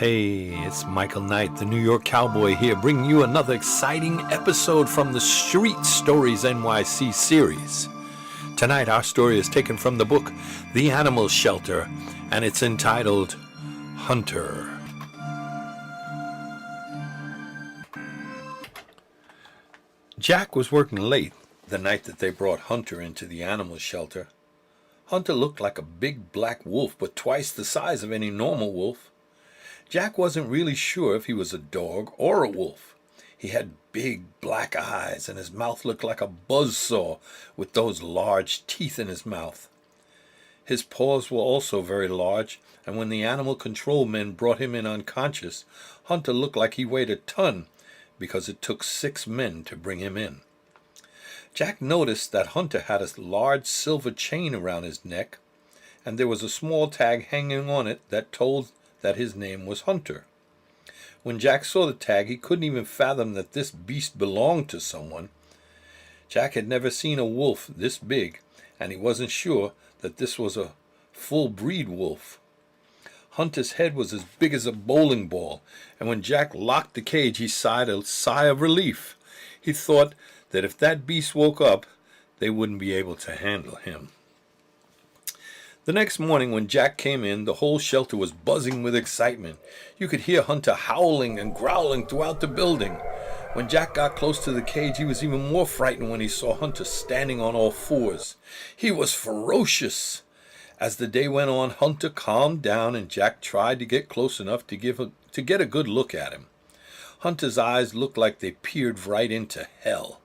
Hey, it's Michael Knight, the New York Cowboy here, bringing you another exciting episode from the Street Stories NYC series. Tonight, our story is taken from the book The Animal Shelter, and it's entitled Hunter. Jack was working late the night that they brought Hunter into the animal shelter. Hunter looked like a big black wolf, but twice the size of any normal wolf. Jack wasn't really sure if he was a dog or a wolf. He had big black eyes, and his mouth looked like a buzzsaw with those large teeth in his mouth. His paws were also very large, and when the animal control men brought him in unconscious, Hunter looked like he weighed a ton because it took 6 men to bring him in. Jack noticed that Hunter had a large silver chain around his neck, and there was a small tag hanging on it that told that his name was Hunter. When Jack saw the tag, he couldn't even fathom that this beast belonged to someone. Jack had never seen a wolf this big, and he wasn't sure that this was a full-breed wolf. Hunter's head was as big as a bowling ball, and when Jack locked the cage, he sighed a sigh of relief. He thought that if that beast woke up, they wouldn't be able to handle him. The next morning when Jack came in, the whole shelter was buzzing with excitement. You could hear Hunter howling and growling throughout the building. When Jack got close to the cage, he was even more frightened when he saw Hunter standing on all fours. He was ferocious. As the day went on, Hunter calmed down, and Jack tried to get close enough to get a good look at him. Hunter's eyes looked like they peered right into hell.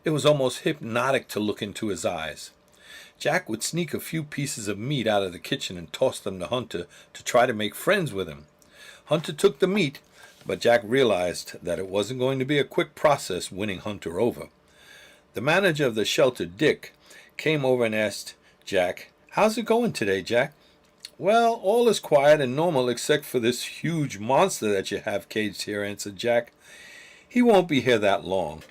It was almost hypnotic to look into his eyes. Jack would sneak a few pieces of meat out of the kitchen and toss them to Hunter to try to make friends with him. Hunter took the meat, but Jack realized that it wasn't going to be a quick process winning Hunter over. The manager of the shelter, Dick, came over and asked Jack, "How's it going today, Jack?" "Well, all is quiet and normal except for this huge monster that you have caged here," answered Jack. "He won't be here that long.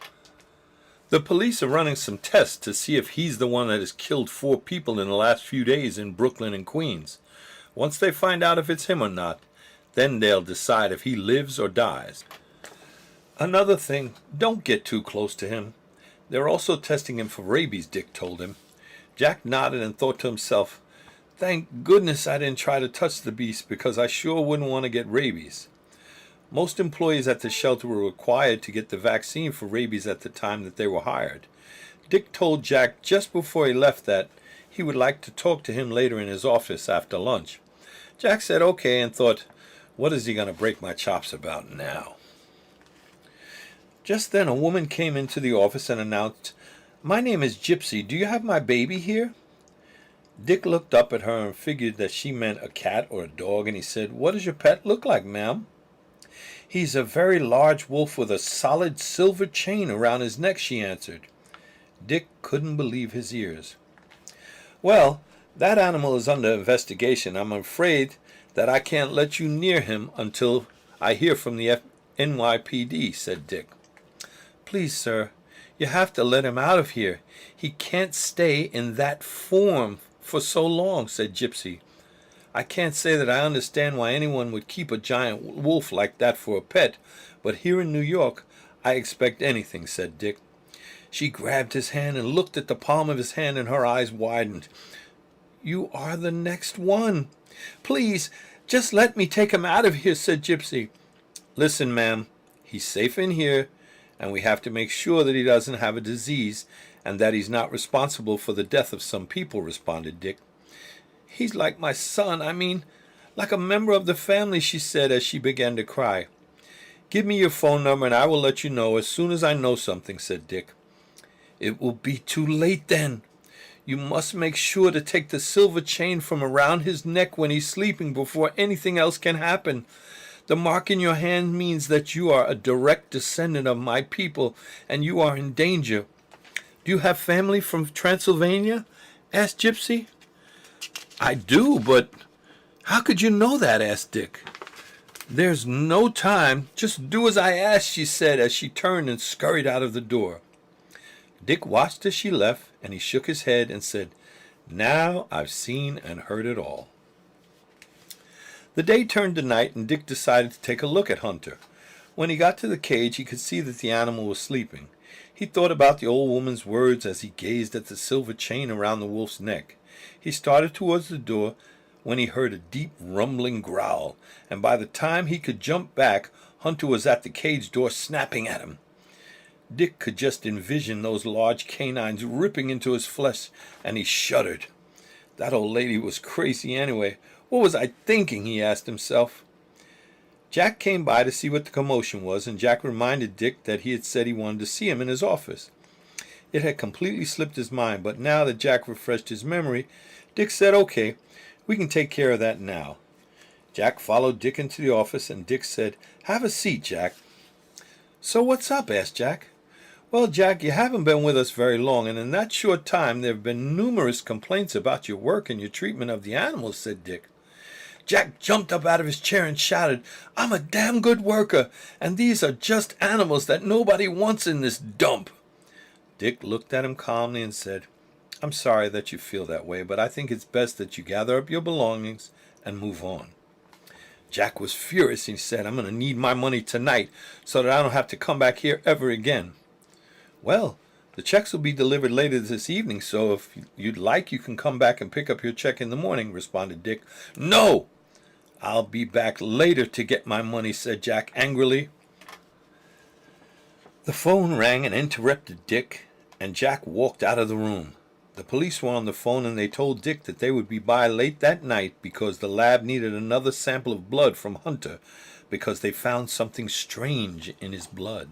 The police are running some tests to see if he's the one that has killed 4 people in the last few days in Brooklyn and Queens. Once they find out if it's him or not, then they'll decide if he lives or dies. Another thing, don't get too close to him. They're also testing him for rabies," Dick told him. Jack nodded and thought to himself, "Thank goodness I didn't try to touch the beast because I sure wouldn't want to get rabies." Most employees at the shelter were required to get the vaccine for rabies at the time that they were hired. Dick told Jack just before he left that he would like to talk to him later in his office after lunch. Jack said okay and thought, what is he going to break my chops about now? Just then a woman came into the office and announced, "My name is Gypsy. Do you have my baby here?" Dick looked up at her and figured that she meant a cat or a dog, and he said, "What does your pet look like, ma'am?" "He's a very large wolf with a solid silver chain around his neck," she answered. Dick couldn't believe his ears. "Well, that animal is under investigation. I'm afraid that I can't let you near him until I hear from the NYPD," said Dick. "Please, sir, you have to let him out of here. He can't stay in that form for so long," said Gypsy. "I can't say that I understand why anyone would keep a giant wolf like that for a pet, but here in New York, I expect anything," said Dick. She grabbed his hand and looked at the palm of his hand, and her eyes widened. "You are the next one. Please, just let me take him out of here," said Gypsy. "Listen, ma'am, he's safe in here, and we have to make sure that he doesn't have a disease and that he's not responsible for the death of some people," responded Dick. "He's like my son, like a member of the family," she said as she began to cry. "Give me your phone number and I will let you know as soon as I know something," said Dick. "It will be too late then. You must make sure to take the silver chain from around his neck when he's sleeping before anything else can happen. The mark in your hand means that you are a direct descendant of my people and you are in danger." "Do you have family from Transylvania?" asked Gypsy. "I do, but how could you know that?" asked Dick. "There's no time. Just do as I ask," she said as she turned and scurried out of the door. Dick watched as she left, and he shook his head and said, "Now I've seen and heard it all." The day turned to night, and Dick decided to take a look at Hunter. When he got to the cage, he could see that the animal was sleeping. He thought about the old woman's words as he gazed at the silver chain around the wolf's neck. He started towards the door when he heard a deep rumbling growl, and by the time he could jump back, Hunter was at the cage door snapping at him. Dick could just envision those large canines ripping into his flesh, and he shuddered. That old lady was crazy anyway. What was I thinking? He asked himself. Jack came by to see what the commotion was, and Jack reminded Dick that he had said he wanted to see him in his office. It had completely slipped his mind, but now that Jack refreshed his memory, Dick said, "Okay, we can take care of that now." Jack followed Dick into the office, and Dick said, "Have a seat, Jack." "So what's up?" asked Jack. "Well, Jack, you haven't been with us very long, and in that short time there have been numerous complaints about your work and your treatment of the animals," said Dick. Jack jumped up out of his chair and shouted, "I'm a damn good worker, and these are just animals that nobody wants in this dump." Dick looked at him calmly and said, "I'm sorry that you feel that way, but I think it's best that you gather up your belongings and move on." Jack was furious. He said, "I'm going to need my money tonight so that I don't have to come back here ever again." "Well, the checks will be delivered later this evening, so if you'd like, you can come back and pick up your check in the morning," responded Dick. "No! I'll be back later to get my money," said Jack angrily. The phone rang and interrupted Dick, and Jack walked out of the room. The police were on the phone, and they told Dick that they would be by late that night because the lab needed another sample of blood from Hunter because they found something strange in his blood.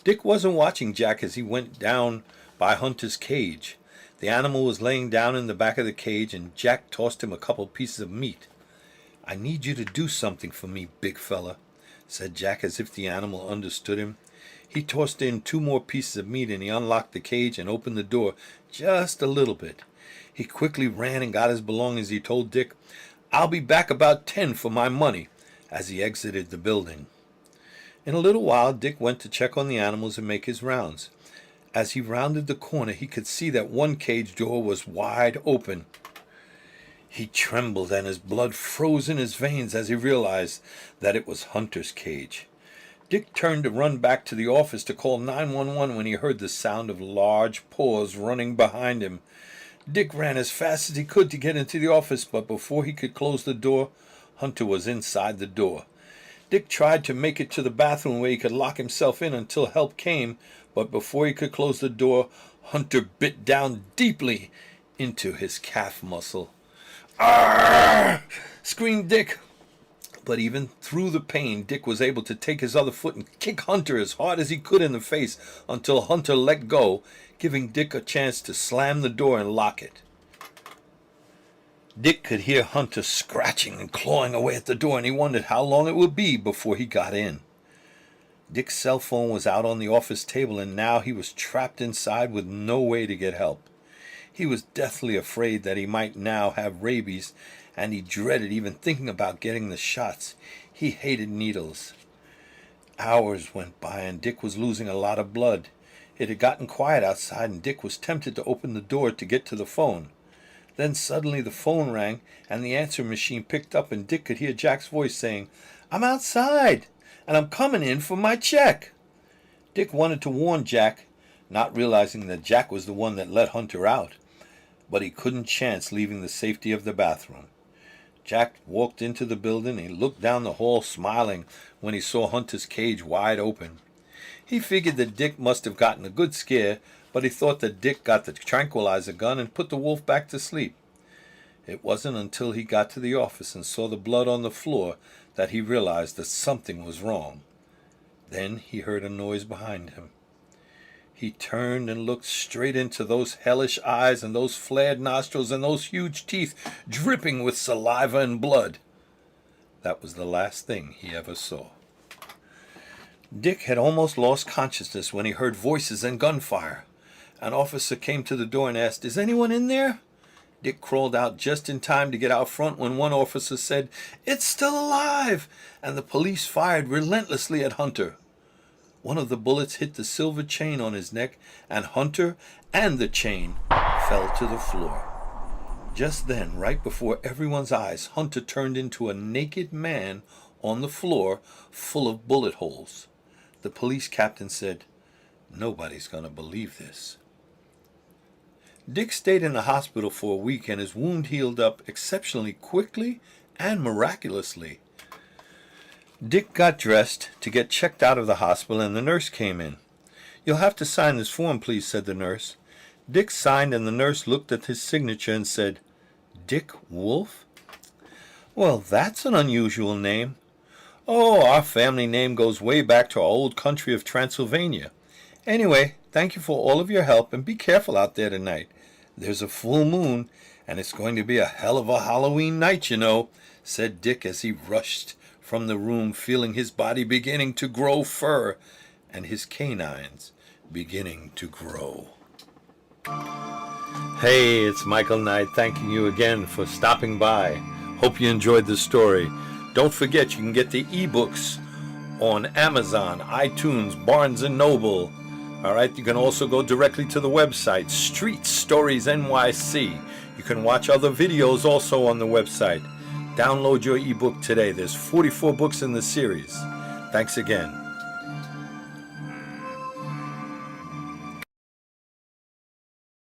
Dick wasn't watching Jack as he went down by Hunter's cage. The animal was laying down in the back of the cage, and Jack tossed him a couple pieces of meat. "I need you to do something for me, big fella," said Jack as if the animal understood him. He tossed in 2 more pieces of meat, and he unlocked the cage and opened the door just a little bit. He quickly ran and got his belongings. He told Dick, "I'll be back about 10 for my money," as he exited the building. In a little while Dick went to check on the animals and make his rounds. As he rounded the corner, he could see that one cage door was wide open. He trembled, and his blood froze in his veins as he realized that it was Hunter's cage. Dick turned to run back to the office to call 911 when he heard the sound of large paws running behind him. Dick ran as fast as he could to get into the office, but before he could close the door, Hunter was inside the door. Dick tried to make it to the bathroom where he could lock himself in until help came, but before he could close the door, Hunter bit down deeply into his calf muscle. "Arrgh!" screamed Dick. But even through the pain, Dick was able to take his other foot and kick Hunter as hard as he could in the face until Hunter let go, giving Dick a chance to slam the door and lock it. Dick could hear Hunter scratching and clawing away at the door, and he wondered how long it would be before he got in. Dick's cell phone was out on the office table, and now he was trapped inside with no way to get help. He was deathly afraid that he might now have rabies, and he dreaded even thinking about getting the shots. He hated needles. Hours went by, and Dick was losing a lot of blood. It had gotten quiet outside, and Dick was tempted to open the door to get to the phone. Then suddenly the phone rang, and the answering machine picked up, and Dick could hear Jack's voice saying, "I'm outside, and I'm coming in for my check." Dick wanted to warn Jack, not realizing that Jack was the one that let Hunter out, but he couldn't chance leaving the safety of the bathroom. Jack walked into the building, and he looked down the hall smiling when he saw Hunter's cage wide open. He figured that Dick must have gotten a good scare, but he thought that Dick got the tranquilizer gun and put the wolf back to sleep. It wasn't until he got to the office and saw the blood on the floor that he realized that something was wrong. Then he heard a noise behind him. He turned and looked straight into those hellish eyes and those flared nostrils and those huge teeth dripping with saliva and blood. That was the last thing he ever saw. Dick had almost lost consciousness when he heard voices and gunfire. An officer came to the door and asked, "Is anyone in there?" Dick crawled out just in time to get out front when one officer said, "It's still alive!" and the police fired relentlessly at Hunter. One of the bullets hit the silver chain on his neck, and Hunter and the chain fell to the floor. Just then, right before everyone's eyes, Hunter turned into a naked man on the floor full of bullet holes. The police captain said, "Nobody's going to believe this." Dick stayed in the hospital for a week and his wound healed up exceptionally quickly and miraculously. Dick got dressed to get checked out of the hospital and the nurse came in. "You'll have to sign this form, please," said the nurse. Dick signed and the nurse looked at his signature and said, "Dick Wolf? Well, that's an unusual name." "Oh, our family name goes way back to our old country of Transylvania. Anyway, thank you for all of your help and be careful out there tonight. There's a full moon and it's going to be a hell of a Halloween night, you know," said Dick as he rushed from the room, feeling his body beginning to grow fur and his canines beginning to grow. Hey, it's Michael Knight thanking you again for stopping by. Hope you enjoyed the story. Don't forget you can get the ebooks on Amazon, iTunes, Barnes & Noble. All right, you can also go directly to the website, Street Stories NYC. You can watch other videos also on the website. Download your ebook today. There's 44 books in the series. Thanks again.